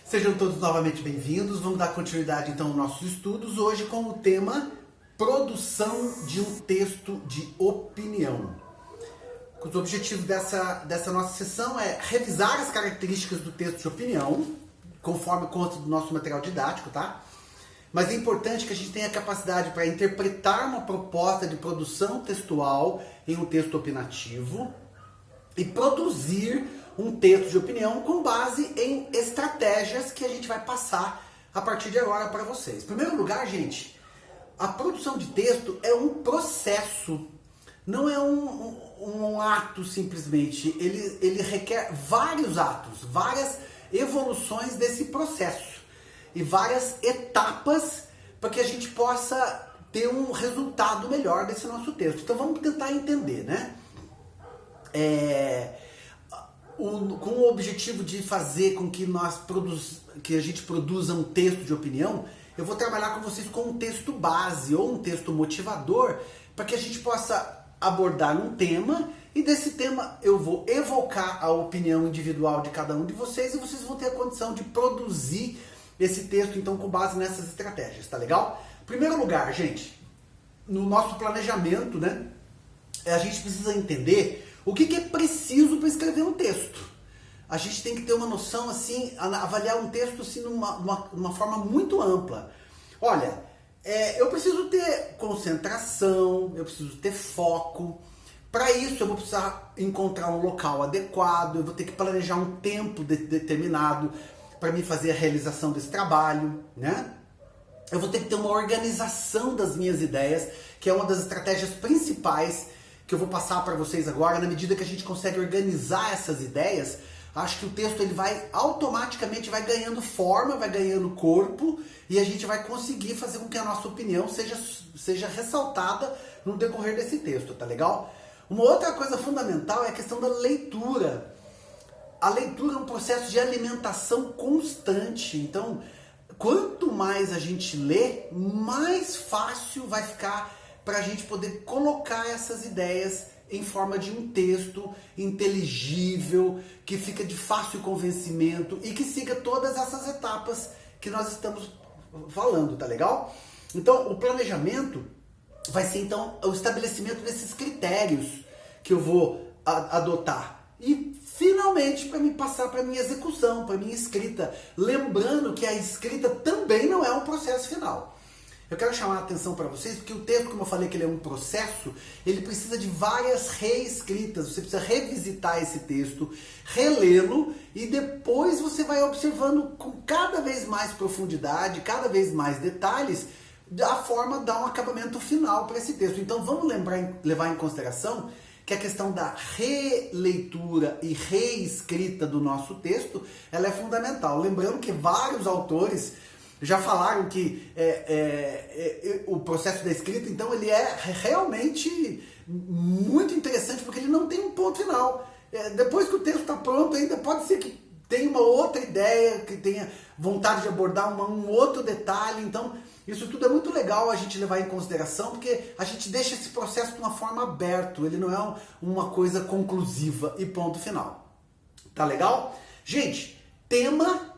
Sejam todos novamente bem-vindos. Vamos dar continuidade então aos nossos estudos, hoje com o tema produção de um texto de opinião. Os objetivos dessa nossa sessão é revisar as características do texto de opinião, conforme consta do nosso material didático, tá? Mas é importante que a gente tenha a capacidade para interpretar uma proposta de produção textual em um texto opinativo e produzir um texto de opinião com base em estratégias que a gente vai passar a partir de agora para vocês. Em primeiro lugar, gente, a produção de texto é um processo, não é um ato simplesmente. Ele requer vários atos, várias evoluções desse processo e várias etapas para que a gente possa ter um resultado melhor desse nosso texto. Então vamos tentar entender, né? Com o objetivo de fazer com que que a gente produza um texto de opinião, eu vou trabalhar com vocês com um texto base ou um texto motivador para que a gente possa abordar um tema e desse tema eu vou evocar a opinião individual de cada um de vocês e vocês vão ter a condição de produzir esse texto então com base nessas estratégias, tá legal? Em primeiro lugar, gente, no nosso planejamento, né, a gente precisa entender o que é preciso para escrever um texto. A gente tem que ter uma noção, assim, avaliar um texto assim, numa forma muito ampla. Olha, eu preciso ter concentração, eu preciso ter foco. Para isso eu vou precisar encontrar um local adequado, eu vou ter que planejar um tempo determinado para me fazer a realização desse trabalho, né? Eu vou ter que ter uma organização das minhas ideias, que é uma das estratégias principais que eu vou passar para vocês agora. Na medida que a gente consegue organizar essas ideias, acho que o texto ele automaticamente vai ganhando forma, vai ganhando corpo e a gente vai conseguir fazer com que a nossa opinião seja ressaltada no decorrer desse texto, tá legal? Uma outra coisa fundamental é a questão da leitura. A leitura é um processo de alimentação constante, então quanto mais a gente lê, mais fácil vai ficar para a gente poder colocar essas ideias em forma de um texto inteligível, que fica de fácil convencimento e que siga todas essas etapas que nós estamos falando, tá legal? Então, o planejamento vai ser então o estabelecimento desses critérios que eu vou adotar e finalmente para me passar para minha execução, para minha escrita, lembrando que a escrita também não é um processo final. Eu quero chamar a atenção para vocês, porque o texto, como eu falei que ele é um processo, ele precisa de várias reescritas. Você precisa revisitar esse texto, relê-lo e depois você vai observando com cada vez mais profundidade, cada vez mais detalhes, a forma de dar um acabamento final para esse texto. Então vamos levar em consideração que a questão da releitura e reescrita do nosso texto, ela é fundamental. Lembrando que vários autores já falaram que o processo da escrita, então, ele é realmente muito interessante, porque ele não tem um ponto final. Depois que o texto está pronto, ainda pode ser que tenha uma outra ideia, que tenha vontade de abordar um outro detalhe. Então, isso tudo é muito legal a gente levar em consideração, porque a gente deixa esse processo de uma forma aberta, ele não é uma coisa conclusiva e ponto final. Tá legal? Gente, tema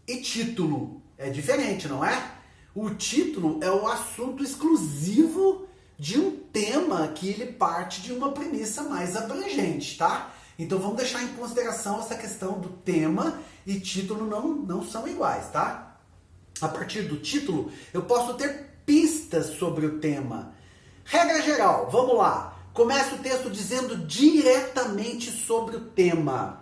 e título. É diferente, não é? O título é o assunto exclusivo de um tema que ele parte de uma premissa mais abrangente, tá? Então vamos deixar em consideração essa questão do tema e título não são iguais, tá? A partir do título eu posso ter pistas sobre o tema. Regra geral, vamos lá. Começa o texto dizendo diretamente sobre o tema.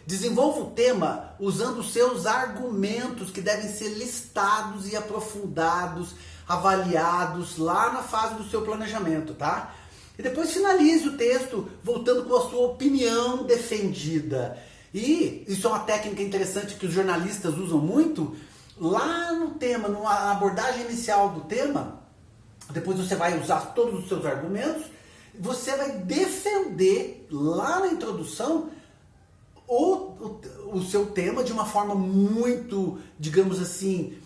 Desenvolva o tema usando seus argumentos que devem ser listados e aprofundados, avaliados lá na fase do seu planejamento, tá? E depois finalize o texto voltando com a sua opinião defendida. E isso é uma técnica interessante que os jornalistas usam muito. Lá no tema, na abordagem inicial do tema, depois você vai usar todos os seus argumentos, você vai defender lá na introdução o seu tema de uma forma muito, digamos assim,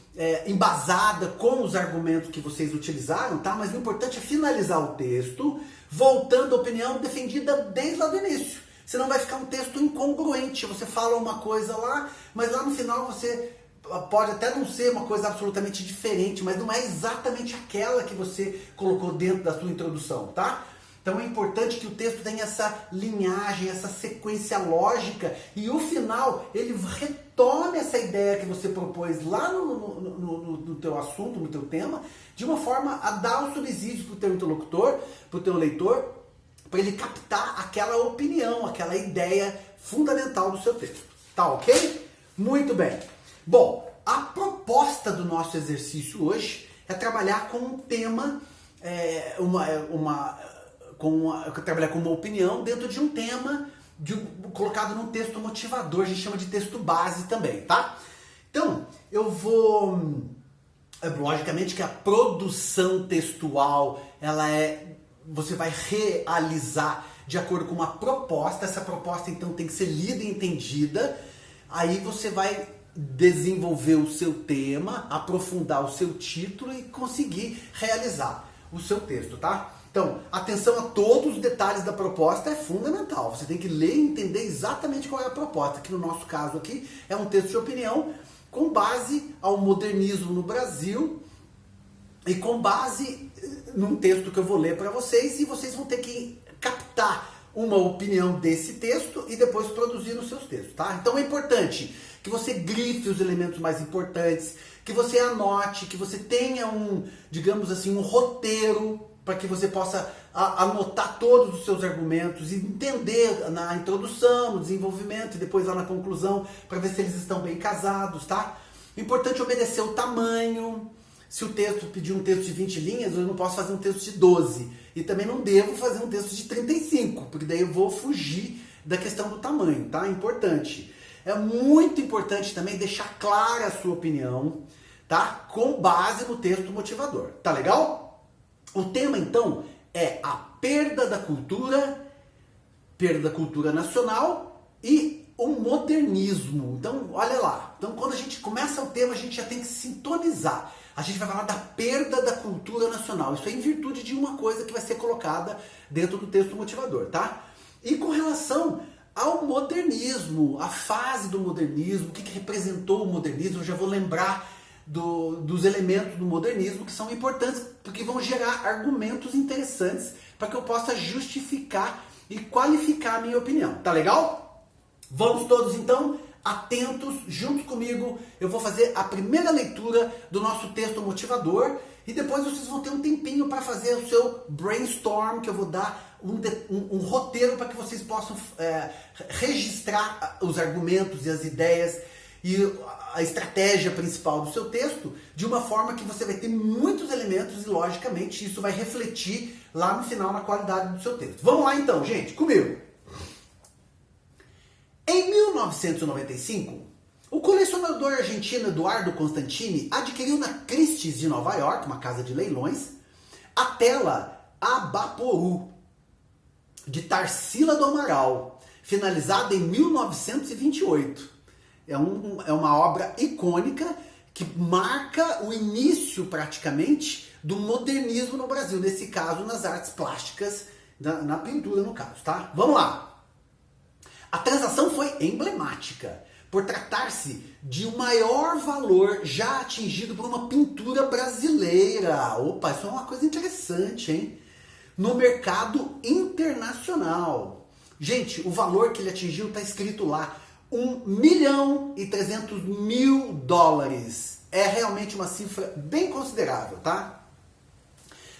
embasada com os argumentos que vocês utilizaram, tá? Mas o importante é finalizar o texto, voltando à opinião defendida desde lá do início. Senão vai ficar um texto incongruente. Você fala uma coisa lá, mas lá no final você pode até não ser uma coisa absolutamente diferente, mas não é exatamente aquela que você colocou dentro da sua introdução, tá? Então é importante que o texto tenha essa linhagem, essa sequência lógica e o final ele retome essa ideia que você propôs lá no teu assunto, no teu tema, de uma forma a dar o subsídio para o teu interlocutor, para o teu leitor, para ele captar aquela opinião, aquela ideia fundamental do seu texto. Tá ok? Muito bem. Bom, a proposta do nosso exercício hoje é trabalhar com um tema, trabalhar com uma opinião dentro de um tema colocado num texto motivador, a gente chama de texto base também, tá? Então, eu vou... logicamente que a produção textual, você vai realizar de acordo com uma proposta, essa proposta então tem que ser lida e entendida, aí você vai desenvolver o seu tema, aprofundar o seu título e conseguir realizar o seu texto, tá? Então, atenção a todos os detalhes da proposta é fundamental. Você tem que ler e entender exatamente qual é a proposta, que no nosso caso aqui é um texto de opinião com base ao modernismo no Brasil e com base num texto que eu vou ler para vocês e vocês vão ter que captar uma opinião desse texto e depois produzir nos seus textos, tá? Então é importante que você grife os elementos mais importantes, que você anote, que você tenha digamos assim, um roteiro para que você possa anotar todos os seus argumentos e entender na introdução, no desenvolvimento e depois lá na conclusão para ver se eles estão bem casados, tá? Importante obedecer o tamanho. Se o texto pedir um texto de 20 linhas, eu não posso fazer um texto de 12. E também não devo fazer um texto de 35, porque daí eu vou fugir da questão do tamanho, tá? Importante. É muito importante também deixar clara a sua opinião, tá? Com base no texto motivador. Tá legal? O tema, então, é a perda da cultura nacional e o modernismo. Então, olha lá. Então, quando a gente começa o tema, a gente já tem que sintonizar. A gente vai falar da perda da cultura nacional. Isso é em virtude de uma coisa que vai ser colocada dentro do texto motivador, tá? E com relação ao modernismo, a fase do modernismo, o que representou o modernismo, eu já vou lembrar dos elementos do modernismo que são importantes, porque vão gerar argumentos interessantes para que eu possa justificar e qualificar a minha opinião. Tá legal? Vamos todos então atentos, juntos comigo. Eu vou fazer a primeira leitura do nosso texto motivador e depois vocês vão ter um tempinho para fazer o seu brainstorm, que eu vou dar um roteiro para que vocês possam registrar os argumentos e as ideias e a estratégia principal do seu texto de uma forma que você vai ter muitos elementos e, logicamente, isso vai refletir lá no final na qualidade do seu texto. Vamos lá então, gente, comigo! Em 1995, o colecionador argentino Eduardo Constantini adquiriu na Christie's de Nova York, uma casa de leilões, a tela Abaporu, de Tarsila do Amaral, finalizada em 1928. É uma obra icônica que marca o início, praticamente, do modernismo no Brasil, nesse caso, nas artes plásticas, na pintura, no caso, tá? Vamos lá! A transação foi emblemática, por tratar-se de um maior valor já atingido por uma pintura brasileira. Opa, isso é uma coisa interessante, hein? No mercado internacional. Gente, o valor que ele atingiu está escrito lá, $1.300.000. É realmente uma cifra bem considerável, tá?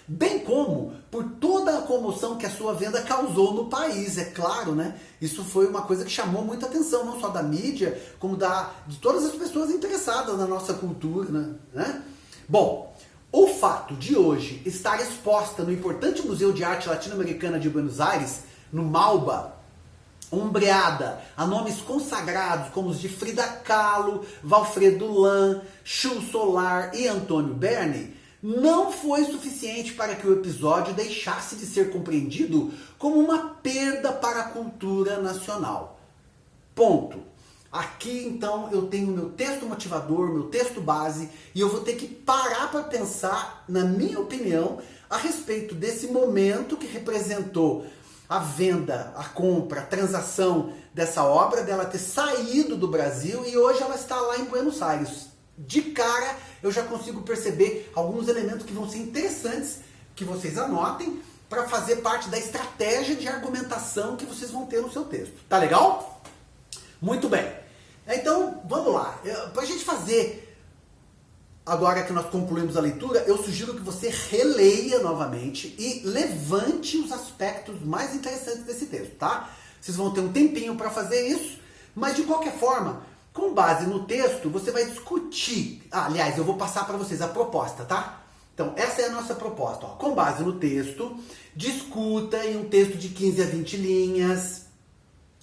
Bem como por toda a comoção que a sua venda causou no país, é claro, né? Isso foi uma coisa que chamou muita atenção, não só da mídia, como de todas as pessoas interessadas na nossa cultura, né? Bom, o fato de hoje estar exposta no importante Museu de Arte Latino-Americana de Buenos Aires, no Malba, ombreada a nomes consagrados como os de Frida Kahlo, Valfredo Lan, Chu Solar e Antônio Berni, não foi suficiente para que o episódio deixasse de ser compreendido como uma perda para a cultura nacional. Ponto. Aqui então eu tenho meu texto motivador, meu texto base, e eu vou ter que parar para pensar, na minha opinião, a respeito desse momento que representou a venda, a compra, a transação dessa obra, dela ter saído do Brasil e hoje ela está lá em Buenos Aires. De cara, eu já consigo perceber alguns elementos que vão ser interessantes, que vocês anotem, para fazer parte da estratégia de argumentação que vocês vão ter no seu texto. Tá legal? Muito bem. Então, vamos lá. Para a gente fazer, agora que nós concluímos a leitura, eu sugiro que você releia novamente e levante os aspectos mais interessantes desse texto, tá? Vocês vão ter um tempinho para fazer isso, mas de qualquer forma, com base no texto, você vai discutir. Aliás, eu vou passar para vocês a proposta, tá? Então, essa é a nossa proposta. Ó. Com base no texto, discuta em um texto de 15 a 20 linhas.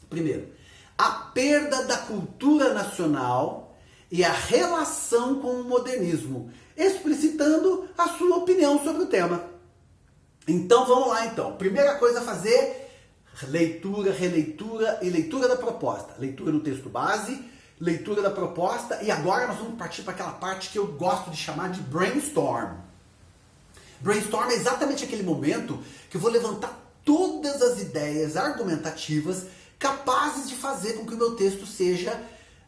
Primeiro, a perda da cultura nacional e a relação com o modernismo, explicitando a sua opinião sobre o tema. Então, vamos lá então. Primeira coisa a fazer, leitura, releitura e leitura da proposta. Leitura do texto base, leitura da proposta e agora nós vamos partir para aquela parte que eu gosto de chamar de brainstorm. Brainstorm é exatamente aquele momento que eu vou levantar todas as ideias argumentativas capazes de fazer com que o meu texto seja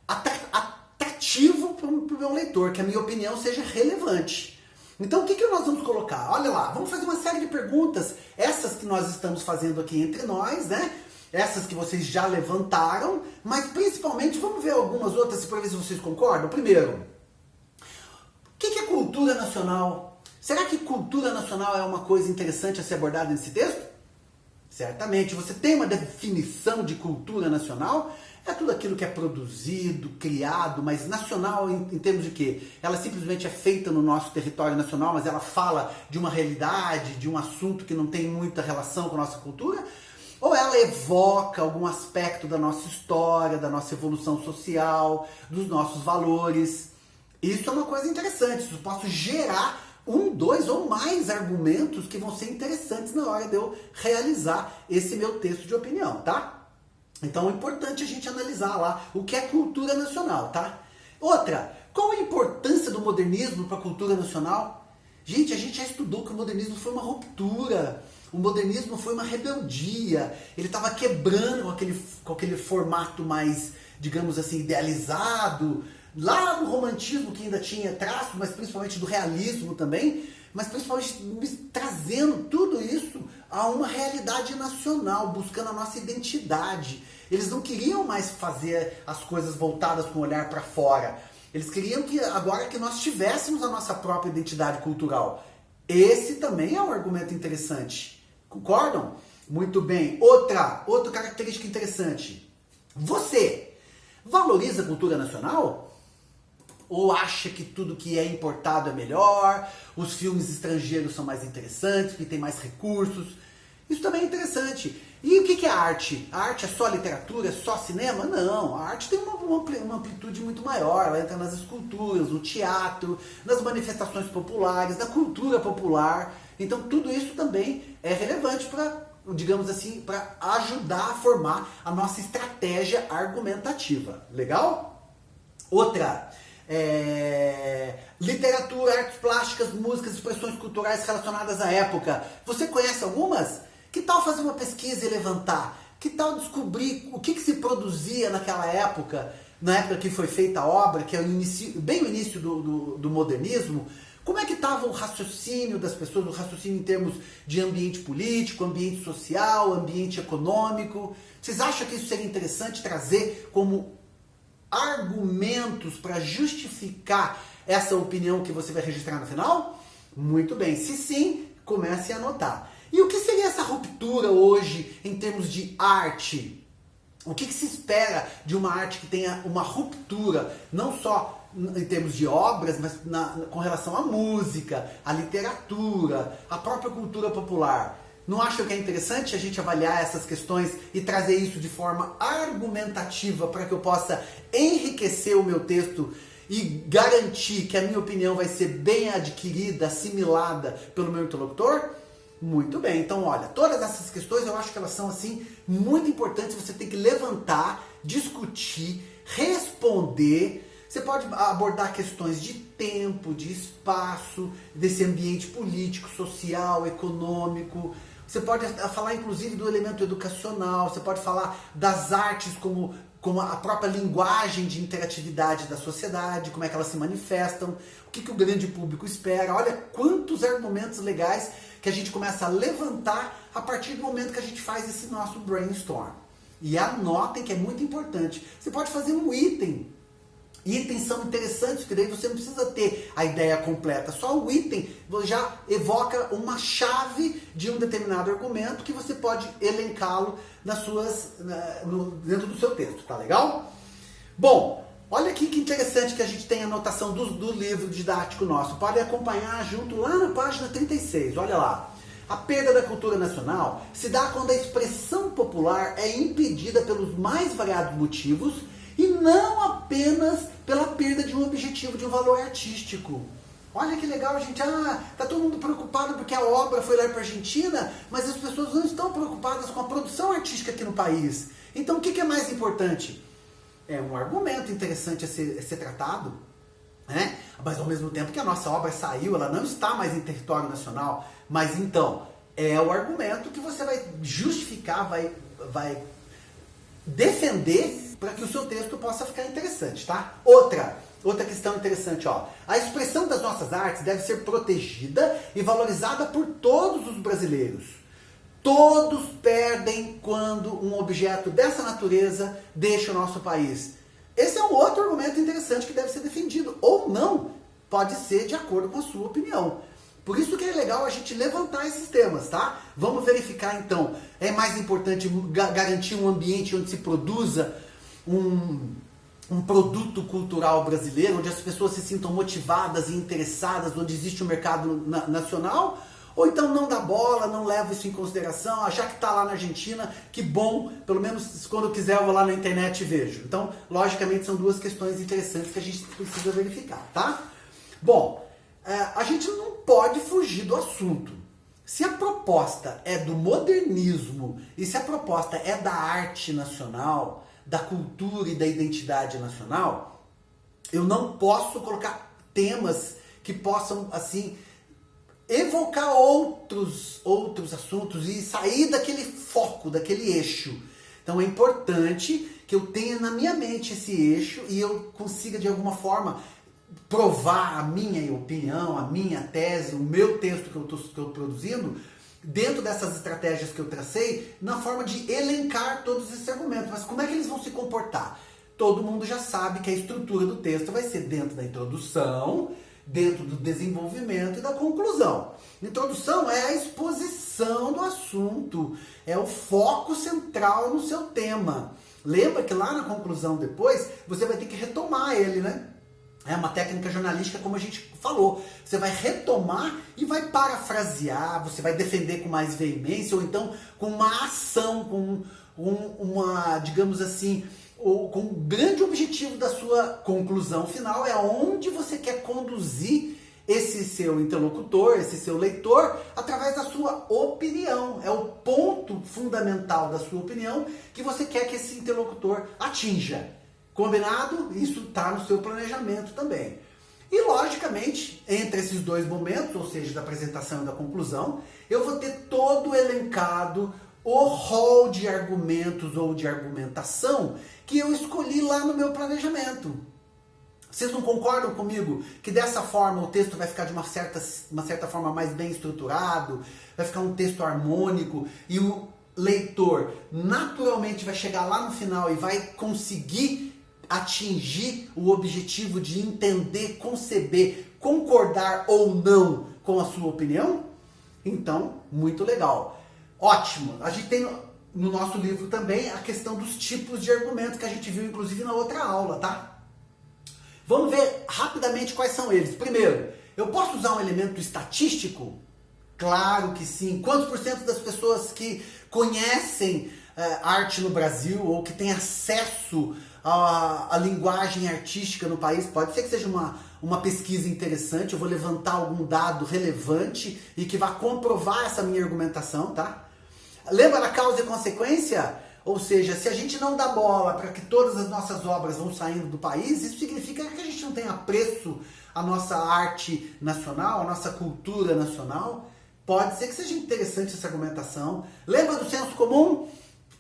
atrativo para o meu leitor, que a minha opinião seja relevante. Então o que nós vamos colocar? Olha lá, vamos fazer uma série de perguntas, essas que nós estamos fazendo aqui entre nós, né? Essas que vocês já levantaram, mas principalmente vamos ver algumas outras para ver se vocês concordam. Primeiro, o que é cultura nacional? Será que cultura nacional é uma coisa interessante a ser abordada nesse texto? Certamente. Você tem uma definição de cultura nacional? É tudo aquilo que é produzido, criado, mas nacional em termos de quê? Ela simplesmente é feita no nosso território nacional, mas ela fala de uma realidade, de um assunto que não tem muita relação com a nossa cultura? Ou ela evoca algum aspecto da nossa história, da nossa evolução social, dos nossos valores? Isso é uma coisa interessante, isso posso gerar um, dois ou mais argumentos que vão ser interessantes na hora de eu realizar esse meu texto de opinião, tá? Então é importante a gente analisar lá o que é cultura nacional, tá? Outra, qual a importância do modernismo para a cultura nacional? Gente, a gente já estudou que o modernismo foi uma ruptura, o modernismo foi uma rebeldia, ele estava quebrando com aquele formato mais, digamos assim, idealizado, lá no romantismo que ainda tinha traços, mas principalmente do realismo também, mas principalmente trazendo tudo isso a uma realidade nacional, buscando a nossa identidade. Eles não queriam mais fazer as coisas voltadas com o olhar para fora. Eles queriam que agora que nós tivéssemos a nossa própria identidade cultural. Esse também é um argumento interessante. Concordam? Muito bem. Outra característica interessante. Você valoriza a cultura nacional? Ou acha que tudo que é importado é melhor, os filmes estrangeiros são mais interessantes, porque tem mais recursos? Isso também é interessante. E o que é arte? A arte é só literatura, é só cinema? Não, a arte tem uma amplitude muito maior, ela entra nas esculturas, no teatro, nas manifestações populares, na cultura popular. Então tudo isso também é relevante para, digamos assim, para ajudar a formar a nossa estratégia argumentativa. Legal? Outra... literatura, artes plásticas, músicas, expressões culturais relacionadas à época. Você conhece algumas? Que tal fazer uma pesquisa e levantar? Que tal descobrir o que se produzia naquela época, na época que foi feita a obra, que é bem o início do modernismo? Como é que estava o raciocínio das pessoas, o raciocínio em termos de ambiente político, ambiente social, ambiente econômico? Vocês acham que isso seria interessante trazer como argumentos para justificar essa opinião que você vai registrar no final? Muito bem, se sim, comece a anotar. E o que seria essa ruptura hoje em termos de arte? O que se espera de uma arte que tenha uma ruptura, não só em termos de obras, mas com relação à música, à literatura, à própria cultura popular? Não acham que é interessante a gente avaliar essas questões e trazer isso de forma argumentativa para que eu possa enriquecer o meu texto e garantir que a minha opinião vai ser bem adquirida, assimilada pelo meu interlocutor? Muito bem, então olha, todas essas questões eu acho que elas são assim muito importantes, você tem que levantar, discutir, responder. Você pode abordar questões de tempo, de espaço, desse ambiente político, social, econômico. você pode falar inclusive do elemento educacional, você pode falar das artes como a própria linguagem de interatividade da sociedade, como é que elas se manifestam, o que o grande público espera. Olha quantos argumentos legais que a gente começa a levantar a partir do momento que a gente faz esse nosso brainstorm. E anotem que é muito importante. Você pode fazer um item. Itens são interessantes, porque daí você não precisa ter a ideia completa. Só o item já evoca uma chave de um determinado argumento que você pode elencá-lo dentro do seu texto, tá legal? Bom, olha aqui que interessante que a gente tem a anotação do livro didático nosso. Pode acompanhar junto lá na página 36, olha lá. A perda da cultura nacional se dá quando a expressão popular é impedida pelos mais variados motivos e não apenas pela perda de um objetivo, de um valor artístico. Olha que legal, gente. Tá todo mundo preocupado porque a obra foi lá para a Argentina, mas as pessoas não estão preocupadas com a produção artística aqui no país. Então o que é mais importante? É um argumento interessante a ser tratado, né? Mas ao mesmo tempo que a nossa obra saiu, ela não está mais em território nacional. Mas então, é o argumento que você vai justificar, vai defender para que o seu texto possa ficar interessante, tá? Outra questão interessante, ó. A expressão das nossas artes deve ser protegida e valorizada por todos os brasileiros. Todos perdem quando um objeto dessa natureza deixa o nosso país. Esse é um outro argumento interessante que deve ser defendido, ou não, pode ser de acordo com a sua opinião. Por isso que é legal a gente levantar esses temas, tá? Vamos verificar então, é mais importante garantir um ambiente onde se produza um produto cultural brasileiro, onde as pessoas se sintam motivadas e interessadas, onde existe um mercado nacional, ou então não dá bola, não leva isso em consideração, achar que está lá na Argentina, que bom, pelo menos quando eu quiser eu vou lá na internet e vejo. Então, logicamente, são duas questões interessantes que a gente precisa verificar, tá? Bom, a gente não pode fugir do assunto. Se a proposta é do modernismo e se a proposta é da arte nacional, da cultura e da identidade nacional, eu não posso colocar temas que possam, assim, evocar outros assuntos e sair daquele foco, daquele eixo. Então é importante que eu tenha na minha mente esse eixo e eu consiga, de alguma forma, provar a minha opinião, a minha tese, o meu texto que eu estou produzindo, dentro dessas estratégias que eu tracei, na forma de elencar todos esses argumentos. Mas como é que eles vão se comportar? Todo mundo já sabe que a estrutura do texto vai ser dentro da introdução, dentro do desenvolvimento e da conclusão. Introdução é a exposição do assunto, é o foco central no seu tema. Lembra que lá na conclusão depois, você vai ter que retomar ele, né? É uma técnica jornalística, como a gente falou. Você vai retomar e vai parafrasear, você vai defender com mais veemência, ou então com uma ação, com uma, digamos assim, com um grande objetivo da sua conclusão final, é onde você quer conduzir esse seu interlocutor, esse seu leitor, através da sua opinião. É o ponto fundamental da sua opinião que você quer que esse interlocutor atinja. Combinado? Isso está no seu planejamento também. E, logicamente, entre esses dois momentos, ou seja, da apresentação e da conclusão, eu vou ter todo elencado o rol de argumentos ou de argumentação que eu escolhi lá no meu planejamento. Vocês não concordam comigo que dessa forma o texto vai ficar de uma certa forma mais bem estruturado, vai ficar um texto harmônico e o leitor naturalmente vai chegar lá no final e vai conseguir atingir o objetivo de entender, conceber, concordar ou não com a sua opinião? Então, muito legal. Ótimo! A gente tem no nosso livro também a questão dos tipos de argumentos que a gente viu inclusive na outra aula, tá? Vamos ver rapidamente quais são eles. Primeiro, eu posso usar um elemento estatístico? Claro que sim. Quantos por cento das pessoas que conhecem arte no Brasil ou que têm acesso à linguagem artística no país? Pode ser que seja uma pesquisa interessante, eu vou levantar algum dado relevante e que vá comprovar essa minha argumentação, tá? Lembra da causa e consequência? Ou seja, se a gente não dá bola para que todas as nossas obras vão saindo do país, isso significa que a gente não tem apreço à nossa arte nacional, à nossa cultura nacional. Pode ser que seja interessante essa argumentação. Lembra do senso comum?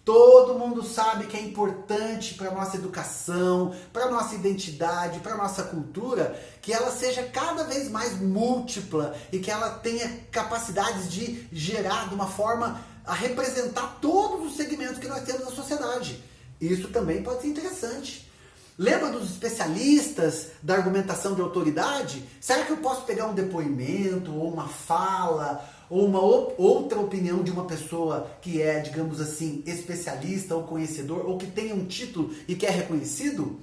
Todo mundo sabe que é importante para a nossa educação, para a nossa identidade, para a nossa cultura, que ela seja cada vez mais múltipla e que ela tenha capacidades de gerar de uma forma a representar todos os segmentos que nós temos na sociedade. Isso também pode ser interessante. Lembra dos especialistas da argumentação de autoridade? Será que eu posso pegar um depoimento ou uma fala ou uma outra opinião de uma pessoa que é, digamos assim, especialista ou conhecedor, ou que tenha um título e que é reconhecido?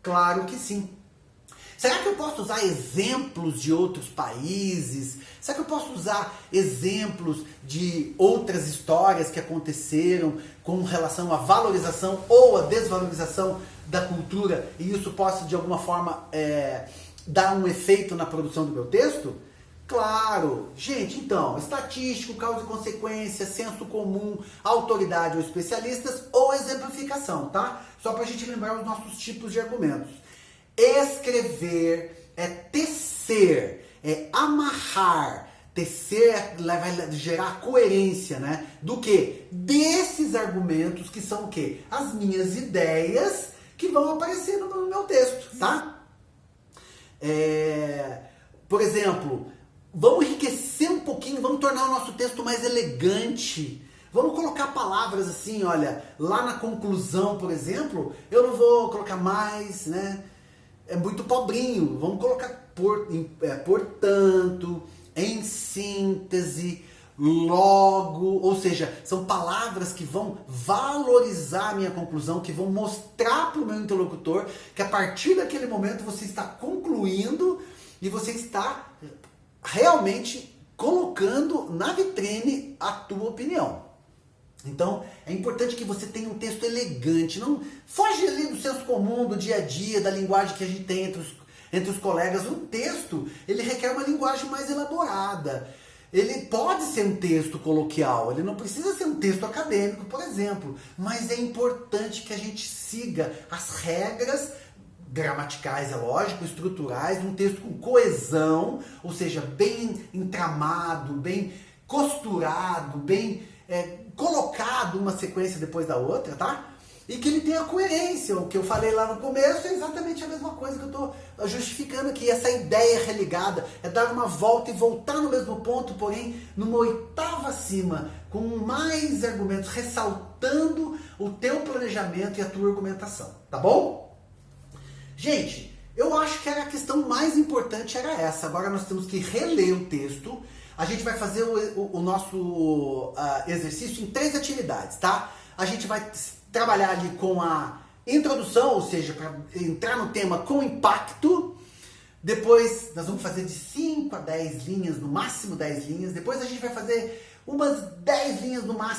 Claro que sim. Será que eu posso usar exemplos de outros países? Será que eu posso usar exemplos de outras histórias que aconteceram com relação à valorização ou à desvalorização da cultura e isso possa, de alguma forma, dar um efeito na produção do meu texto? Claro! Gente, então, estatístico, causa e consequência, senso comum, autoridade ou especialistas ou exemplificação, tá? Só pra gente lembrar os nossos tipos de argumentos. Escrever é tecer, é amarrar. Tecer vai gerar coerência, né? Do que? Desses argumentos que são o quê? As minhas ideias que vão aparecer no meu texto, tá? Por exemplo, vamos enriquecer um pouquinho, vamos tornar o nosso texto mais elegante. Vamos colocar palavras assim, olha, lá na conclusão, por exemplo, eu não vou colocar mais, né? É muito pobrinho. Vamos colocar portanto, em síntese, logo, ou seja, são palavras que vão valorizar a minha conclusão, que vão mostrar para o meu interlocutor que a partir daquele momento você está concluindo e você está realmente colocando na vitrine a tua opinião. Então, é importante que você tenha um texto elegante, não foge ali do senso comum, do dia a dia, da linguagem que a gente tem entre os colegas. Um texto, ele requer uma linguagem mais elaborada. Ele pode ser um texto coloquial, ele não precisa ser um texto acadêmico, por exemplo, mas é importante que a gente siga as regras gramaticais, é lógico, estruturais, um texto com coesão, ou seja, bem entramado, bem costurado, bem colocado uma sequência depois da outra, tá? E que ele tenha coerência. O que eu falei lá no começo é exatamente a mesma coisa que eu estou justificando aqui. Essa ideia religada é dar uma volta e voltar no mesmo ponto, porém numa oitava acima, com mais argumentos, ressaltando o teu planejamento e a tua argumentação, tá bom? Gente, eu acho que a questão mais importante era essa. Agora nós temos que reler o texto. A gente vai fazer o nosso exercício em 3 atividades, tá? A gente vai trabalhar ali com a introdução, ou seja, para entrar no tema com impacto. Depois nós vamos fazer de 5 a 10 linhas, no máximo 10 linhas. Depois a gente vai fazer umas 10 linhas no máximo.